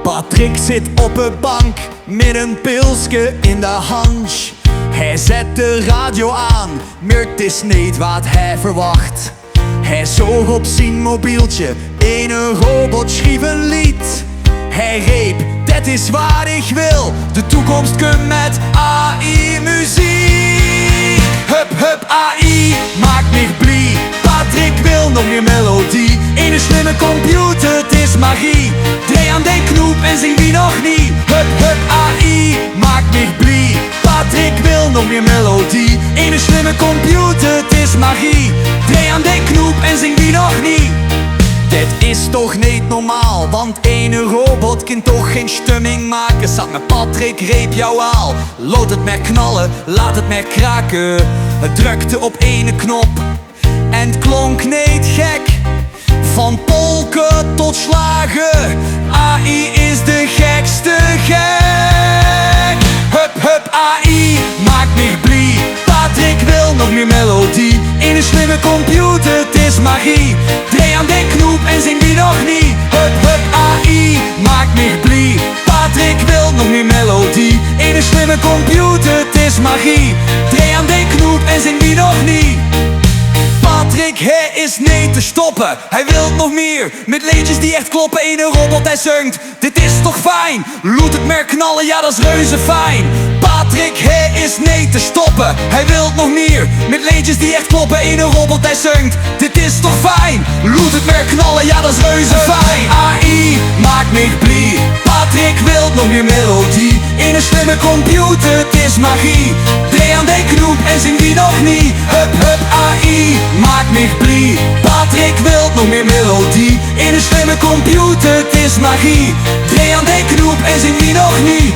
Patrick zit op een bank met een pilsje in de hand. Hij zet de radio aan, maar het is niet wat hij verwacht. Hij zoog op zijn mobieltje, een robot schreef een lied. Hij riep, dit is wat ik wil, de toekomst komt met AI-muziek. Hup, hup, AI, maakt me blij. Patrick wil nog meer melodie. In een slimme computer, het is magie. Draai aan de knoop en zing wie nog niet. Hup, hup, AI, maakt me blij. Patrick wil nog meer melodie. In een slimme computer, het is magie. Draai aan de knoop en zing wie nog niet. Dit is toch niet normaal, want ene robot kan toch geen stemming maken. Zat met Patrick, reep jou al. Laat het maar knallen, laat het maar kraken. Het drukte op ene knop en het klonk niet gek. Van polken tot slagen, AI is de gekste gek. Hup, hup, AI, maakt me blij. Patrick wil nog meer melodie. In een slimme computer, het is magie. Draai aan de knoop en zing wie nog niet. Hup, hup, AI, maakt me blij. Patrick wil nog meer melodie. In een slimme computer, het is magie. Draai aan de knoop en zing wie nog niet. Patrick, hij is niet te stoppen. Hij wil nog meer, met liedjes die echt kloppen. Ene robot, hij zingt, dit is toch fijn. Loet het merk knallen, ja dat is reuze fijn. Patrick, hij is niet te stoppen. Hij wil nog meer, met liedjes die echt kloppen. Ene robot, hij zingt, dit is toch fijn. Loet het merk knallen, ja dat is reuze fijn. AI, maakt me blij. Patrick wil nog meer melodie. In een slimme computer, het is magie. Draai aan de knoop en zing wie nog niet. Hup, hup, AI, maakt me blij. Patrick wil nog meer melodie. In een slimme computer, het is magie. Draai aan de knoop en zing wie nog niet.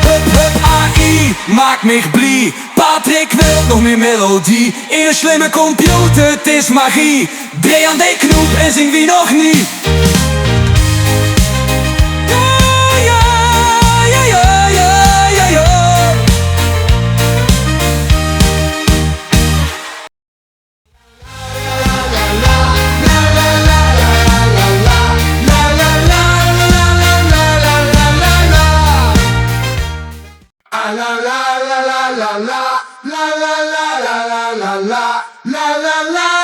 Hup, hup, AI, maakt me blij. Patrick wil nog meer melodie. In een slimme computer, het is magie. Draai aan de knoop en zing wie nog niet. La la la la la la la la la la la la la la la.